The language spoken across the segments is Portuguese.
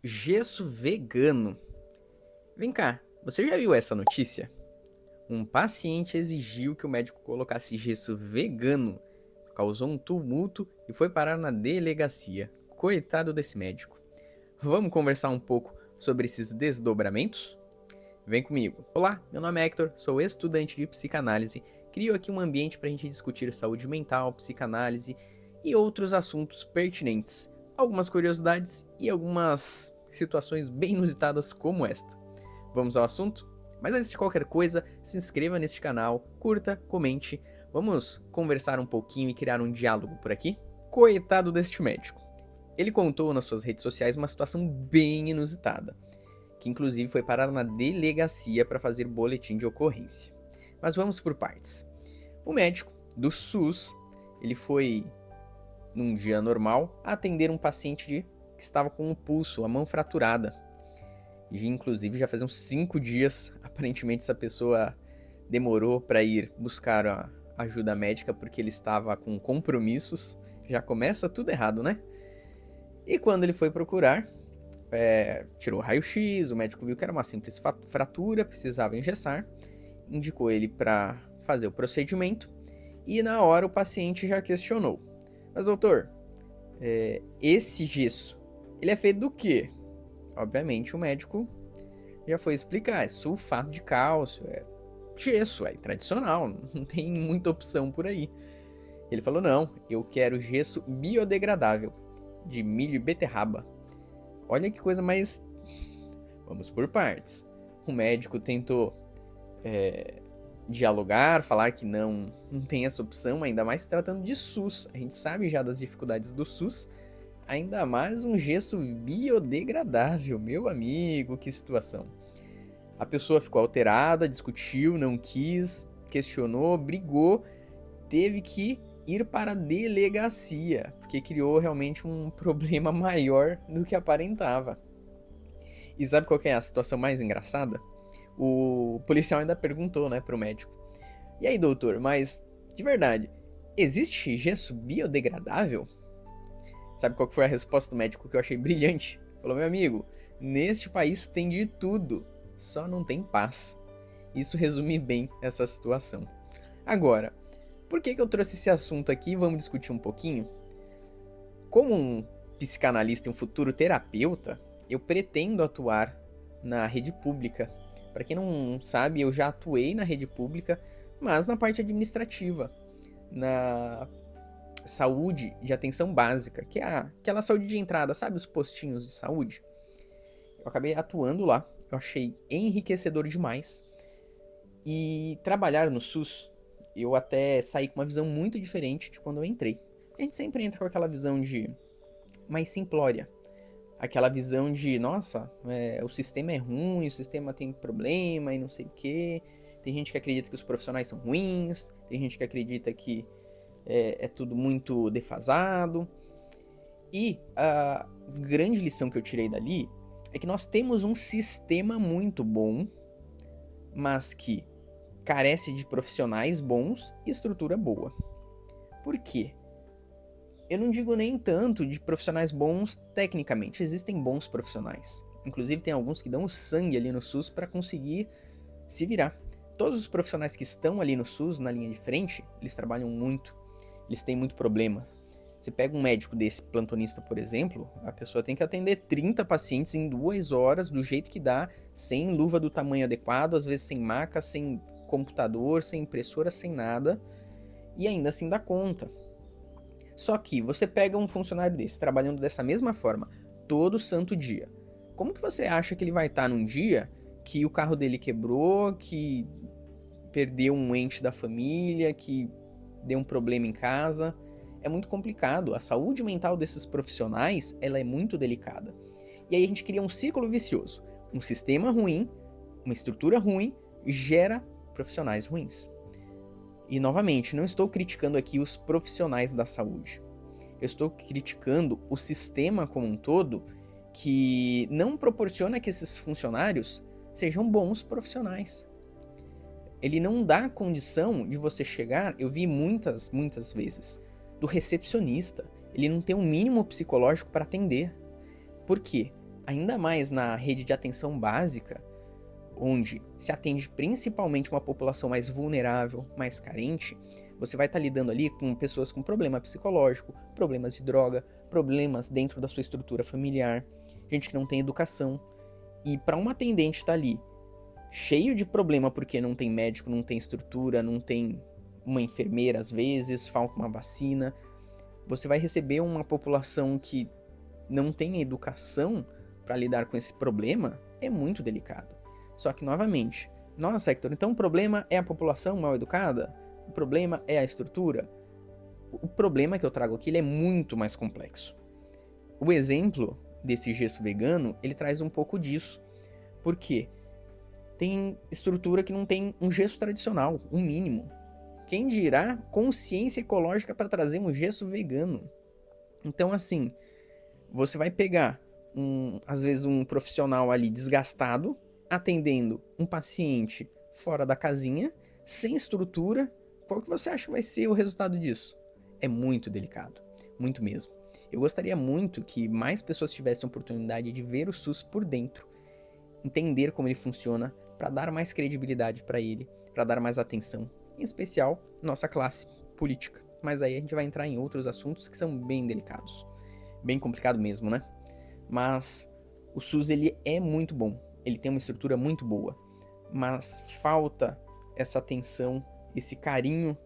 Gesso vegano. Vem cá, você já viu essa notícia? Um paciente exigiu que o médico colocasse gesso vegano, causou um tumulto e foi parar na delegacia. Coitado desse médico. Vamos conversar um pouco sobre esses desdobramentos? Vem comigo. Olá, meu nome é Hector, sou estudante de psicanálise. Crio aqui um ambiente para a gente discutir saúde mental, psicanálise e outros assuntos pertinentes. Algumas curiosidades e algumas situações bem inusitadas como esta. Vamos ao assunto? Mas antes de qualquer coisa, se inscreva neste canal, curta, comente. Vamos conversar um pouquinho e criar um diálogo por aqui? Coitado deste médico. Ele contou nas suas redes sociais uma situação bem inusitada, que inclusive foi parar na delegacia para fazer boletim de ocorrência. Mas vamos por partes. O médico do SUS, ele foi, num dia normal, atender um paciente que estava com o pulso, a mão fraturada. E inclusive já fazem uns 5 dias, aparentemente essa pessoa demorou para ir buscar a ajuda médica porque ele estava com compromissos. Já começa tudo errado, né? E quando ele foi procurar, tirou raio-x, o médico viu que era uma simples fratura, precisava engessar, indicou ele para fazer o procedimento e na hora o paciente já questionou: mas doutor, esse gesso, ele é feito do quê? Obviamente o médico já foi explicar, é sulfato de cálcio, é gesso, é tradicional, não tem muita opção por aí. Ele falou: não, eu quero gesso biodegradável, de milho e beterraba. Olha que coisa mais... Vamos por partes. O médico tentou dialogar, falar que não tem essa opção, ainda mais se tratando de SUS. A gente sabe já das dificuldades do SUS, ainda mais um gesso biodegradável. Meu amigo, que situação. A pessoa ficou alterada, discutiu, não quis, questionou, brigou, teve que ir para a delegacia, porque criou realmente um problema maior do que aparentava. E sabe qual que é a situação mais engraçada? O policial ainda perguntou, né, pro médico: e aí, doutor, mas de verdade, existe gesso biodegradável? Sabe qual que foi a resposta do médico que eu achei brilhante? Falou: meu amigo, neste país tem de tudo, só não tem paz. Isso resume bem essa situação. Agora, por que eu trouxe esse assunto aqui? Vamos discutir um pouquinho. Como um psicanalista e um futuro terapeuta, eu pretendo atuar na rede pública. Para quem não sabe, eu já atuei na rede pública, mas na parte administrativa, na saúde de atenção básica, que é aquela saúde de entrada, sabe, os postinhos de saúde? Eu acabei atuando lá, eu achei enriquecedor demais. E trabalhar no SUS, eu até saí com uma visão muito diferente de quando eu entrei. A gente sempre entra com aquela visão de mais simplória. Aquela visão de, nossa, o sistema é ruim, o sistema tem problema e não sei o quê. Tem gente que acredita que os profissionais são ruins, tem gente que acredita que é tudo muito defasado. E a grande lição que eu tirei dali é que nós temos um sistema muito bom, mas que carece de profissionais bons e estrutura boa. Por quê? Eu não digo nem tanto de profissionais bons tecnicamente, existem bons profissionais. Inclusive tem alguns que dão o sangue ali no SUS para conseguir se virar. Todos os profissionais que estão ali no SUS, na linha de frente, eles trabalham muito, eles têm muito problema. Você pega um médico desse, plantonista, por exemplo, a pessoa tem que atender 30 pacientes em 2 horas, do jeito que dá, sem luva do tamanho adequado, às vezes sem maca, sem computador, sem impressora, sem nada, e ainda assim dá conta. Só que você pega um funcionário desse, trabalhando dessa mesma forma, todo santo dia. Como que você acha que ele vai estar num dia que o carro dele quebrou, que perdeu um ente da família, que deu um problema em casa? É muito complicado. A saúde mental desses profissionais, ela é muito delicada. E aí a gente cria um ciclo vicioso. Um sistema ruim, uma estrutura ruim, gera profissionais ruins. E novamente, não estou criticando aqui os profissionais da saúde. Eu estou criticando o sistema como um todo, que não proporciona que esses funcionários sejam bons profissionais. Ele não dá condição de você chegar, eu vi muitas vezes, do recepcionista. Ele não tem um mínimo psicológico para atender. Por quê? ainda mais na rede de atenção básica, onde se atende principalmente uma população mais vulnerável, mais carente, você vai estar lidando ali com pessoas com problema psicológico, problemas de droga, problemas dentro da sua estrutura familiar, gente que não tem educação. E para uma atendente estar ali cheio de problema porque não tem médico, não tem estrutura, não tem uma enfermeira às vezes, falta uma vacina, você vai receber uma população que não tem educação para lidar com esse problema, é muito delicado. Só que, novamente, nossa, Hector, então o problema é a população mal educada? O problema é a estrutura? O problema que eu trago aqui ele é muito mais complexo. O exemplo desse gesso vegano, ele traz um pouco disso. Por quê? Tem estrutura que não tem um gesso tradicional, um mínimo. Quem dirá consciência ecológica para trazer um gesso vegano? Então, assim, você vai pegar, às vezes, um profissional ali desgastado, atendendo um paciente fora da casinha, sem estrutura. Qual que você acha que vai ser o resultado disso? É muito delicado, muito mesmo. Eu gostaria muito que mais pessoas tivessem a oportunidade de ver o SUS por dentro, entender como ele funciona, para dar mais credibilidade para ele, para dar mais atenção, em especial nossa classe política. Mas aí a gente vai entrar em outros assuntos que são bem delicados, bem complicado mesmo, né? Mas o SUS ele é muito bom, ele tem uma estrutura muito boa, mas falta essa atenção, esse carinho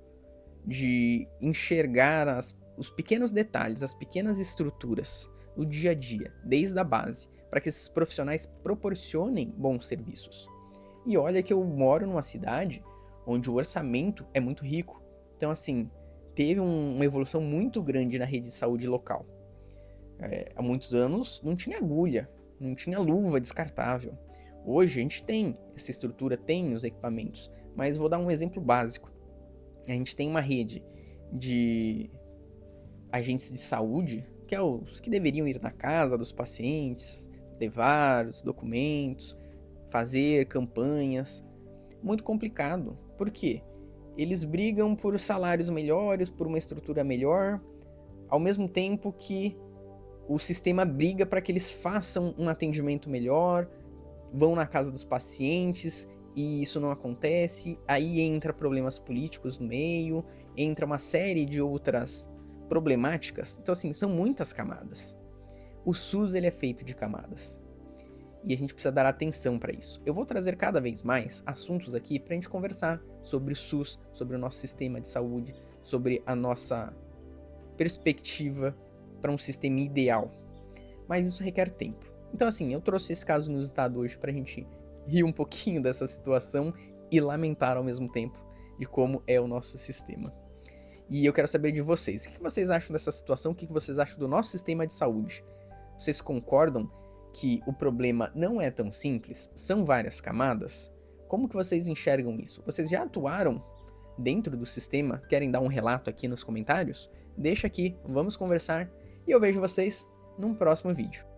de enxergar os pequenos detalhes, as pequenas estruturas, o dia a dia, desde a base, para que esses profissionais proporcionem bons serviços. E olha que eu moro numa cidade onde o orçamento é muito rico, então assim, teve uma evolução muito grande na rede de saúde local. Há muitos anos não tinha agulha, não tinha luva descartável. Hoje a gente tem essa estrutura, tem os equipamentos, mas vou dar um exemplo básico. A gente tem uma rede de agentes de saúde, que é os que deveriam ir na casa dos pacientes, levar os documentos, fazer campanhas. Muito complicado. Por quê? Eles brigam por salários melhores, por uma estrutura melhor, ao mesmo tempo que o sistema briga para que eles façam um atendimento melhor, vão na casa dos pacientes e isso não acontece, aí entra problemas políticos no meio, entra uma série de outras problemáticas. Então assim, são muitas camadas. O SUS ele é feito de camadas e a gente precisa dar atenção para isso. Eu vou trazer cada vez mais assuntos aqui para a gente conversar sobre o SUS, sobre o nosso sistema de saúde, sobre a nossa perspectiva para um sistema ideal, mas isso requer tempo. Então assim, eu trouxe esse caso inusitado hoje pra gente rir um pouquinho dessa situação e lamentar ao mesmo tempo de como é o nosso sistema. E eu quero saber de vocês, o que vocês acham dessa situação, o que vocês acham do nosso sistema de saúde? Vocês concordam que o problema não é tão simples? São várias camadas? Como que vocês enxergam isso? Vocês já atuaram dentro do sistema? Querem dar um relato aqui nos comentários? Deixa aqui, vamos conversar e eu vejo vocês num próximo vídeo.